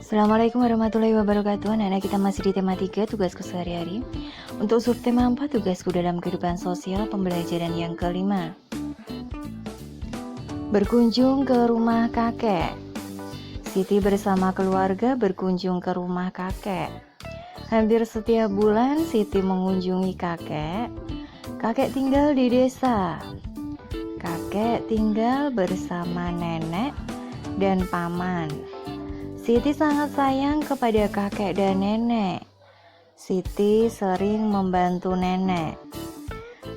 Assalamualaikum warahmatullahi wabarakatuh. Anak-anak, kita masih di tema 3 tugasku sehari-hari. Untuk subtema 4 tugasku dalam kehidupan sosial pembelajaran yang kelima. Berkunjung ke rumah kakek. Siti bersama keluarga berkunjung ke rumah kakek. Hampir setiap bulan Siti mengunjungi kakek. Kakek tinggal di desa. Kakek tinggal bersama nenek dan paman. Siti sangat sayang kepada kakek dan nenek. Siti sering membantu nenek.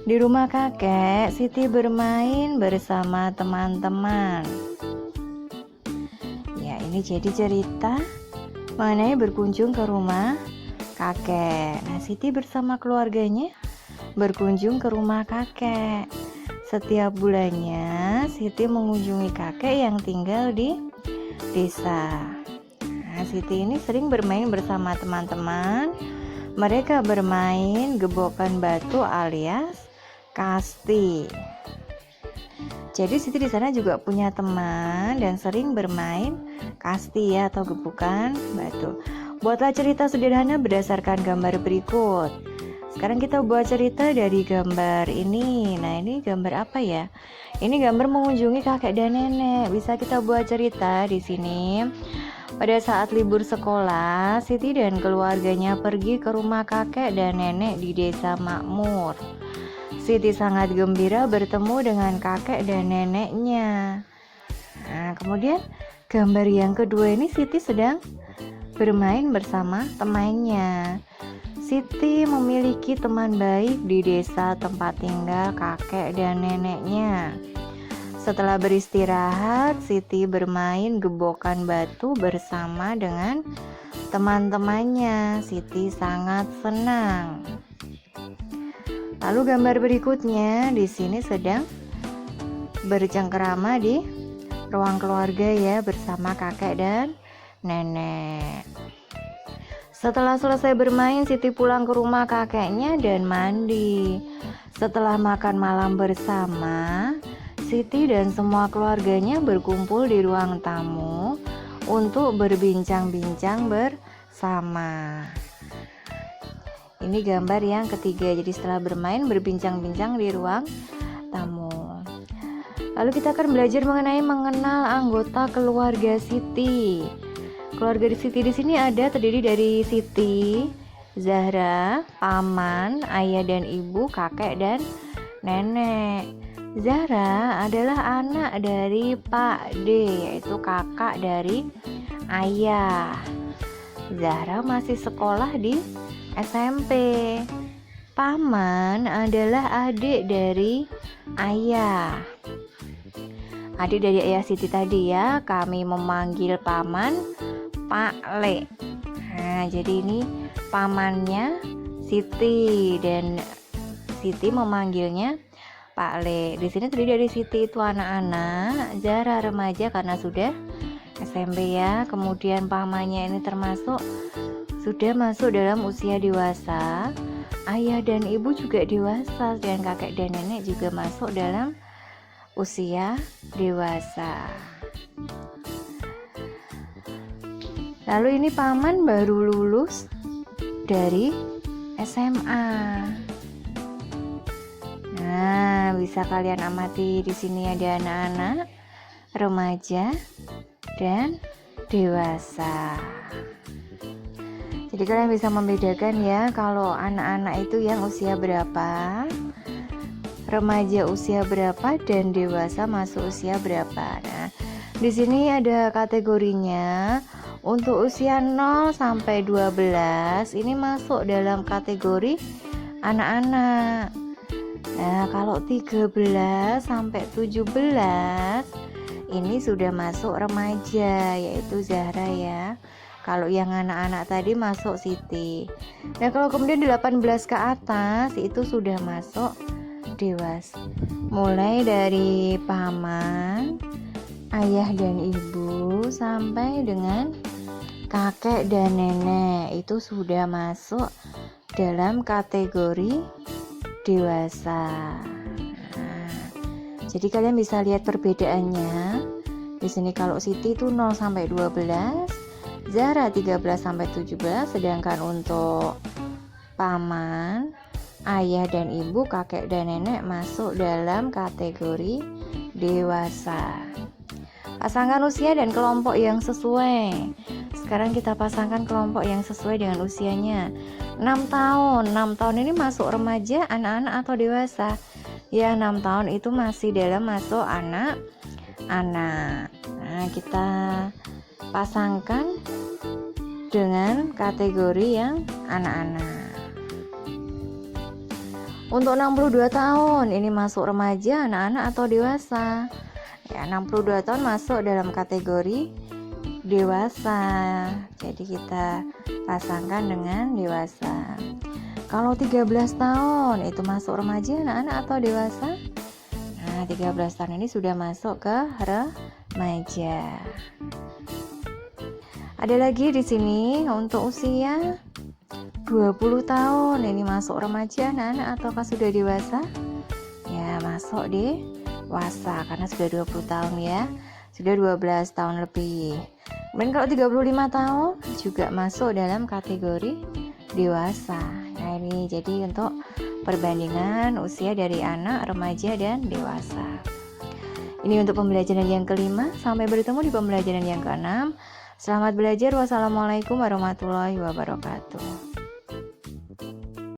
Di rumah kakek, Siti bermain bersama teman-teman. Ya, ini jadi cerita mengenai berkunjung ke rumah kakek. Nah, Siti bersama keluarganya berkunjung ke rumah kakek. Setiap bulannya, Siti mengunjungi kakek yang tinggal di desa. Nah, Siti ini sering bermain bersama teman-teman. Mereka bermain gebokan batu alias kasti. Jadi Siti di sana juga punya teman dan sering bermain kasti ya, atau gebokan batu. Buatlah cerita sederhana berdasarkan gambar berikut. Sekarang kita buat cerita dari gambar ini. Nah, ini gambar apa ya? Ini gambar mengunjungi kakek dan nenek. Bisa kita buat cerita di sini. Pada saat libur sekolah, Siti dan keluarganya pergi ke rumah kakek dan nenek di desa makmur. Siti sangat gembira bertemu dengan kakek dan neneknya. Nah, kemudian gambar yang kedua ini Siti sedang bermain bersama temannya. Siti memiliki teman baik di desa tempat tinggal kakek dan neneknya. Setelah beristirahat, Siti bermain gebokan batu bersama dengan teman-temannya. Siti sangat senang. Lalu gambar berikutnya di sini sedang bercengkerama di ruang keluarga ya, bersama kakek dan nenek. Setelah selesai bermain, Siti pulang ke rumah kakeknya dan mandi. Setelah makan malam bersama, Siti dan semua keluarganya berkumpul di ruang tamu untuk berbincang-bincang bersama. Ini gambar yang ketiga. Jadi setelah bermain, berbincang-bincang di ruang tamu. Lalu kita akan belajar mengenal anggota keluarga Siti. Keluarga Siti di sini terdiri dari Siti, Zahra, paman, ayah dan ibu, kakek dan nenek. Zahra adalah anak dari Pak D, yaitu kakak dari ayah. Zahra masih sekolah di SMP. Paman adalah adik dari ayah. Adik dari ayah Siti tadi ya, kami memanggil paman Pak Le. Nah, jadi ini pamannya Siti dan Siti memanggilnya Pak Le. Di sini terdiri dari Siti itu anak-anak, Zahra remaja karena sudah SMP ya. Kemudian pamannya ini sudah masuk dalam usia dewasa. Ayah dan ibu juga dewasa, dan kakek dan nenek juga masuk dalam usia dewasa. Lalu ini paman baru lulus dari SMA. Nah, bisa kalian amati di sini ada anak-anak, remaja, dan dewasa. Jadi kalian bisa membedakan ya, kalau anak-anak itu yang usia berapa, remaja usia berapa, dan dewasa masuk usia berapa. Nah, di sini ada kategorinya. Untuk usia 0 sampai 12 ini masuk dalam kategori anak-anak. Nah, kalau 13 sampai 17 ini sudah masuk remaja, yaitu Zahra ya. Kalau yang anak-anak tadi masuk Siti. Nah, kalau kemudian 18 ke atas itu sudah masuk dewasa. Mulai dari paman, ayah dan ibu sampai dengan kakek dan nenek itu sudah masuk dalam kategori dewasa. Nah, jadi kalian bisa lihat perbedaannya. Di sini kalau Siti itu 0 sampai 12, Zara 13-17, sedangkan untuk paman, ayah dan ibu, kakek dan nenek masuk dalam kategori dewasa. Pasangkan usia dan kelompok yang sesuai. Sekarang kita pasangkan kelompok yang sesuai dengan usianya. 6 tahun. 6 tahun ini masuk remaja, anak-anak atau dewasa? Ya, 6 tahun itu masih dalam masuk anak-anak. Nah, kita pasangkan dengan kategori yang anak-anak. Untuk 62 tahun, ini masuk remaja, anak-anak atau dewasa? Ya, 62 tahun masuk dalam kategori dewasa. Jadi kita pasangkan dengan dewasa. Kalau 13 tahun itu masuk remaja, anak-anak atau dewasa? Nah, 13 tahun ini sudah masuk ke remaja. Ada lagi di sini untuk usia 20 tahun. Ini masuk remaja, anak-anak ataukah sudah dewasa? Ya, masuk dewasa karena sudah 20 tahun ya. Sudah 12 tahun lebih. Kemudian kalau 35 tahun juga masuk dalam kategori dewasa. Nah, ini jadi untuk perbandingan usia dari anak, remaja, dan dewasa. Ini untuk pembelajaran yang kelima. Sampai bertemu di pembelajaran yang keenam. Selamat belajar. Wassalamualaikum warahmatullahi wabarakatuh.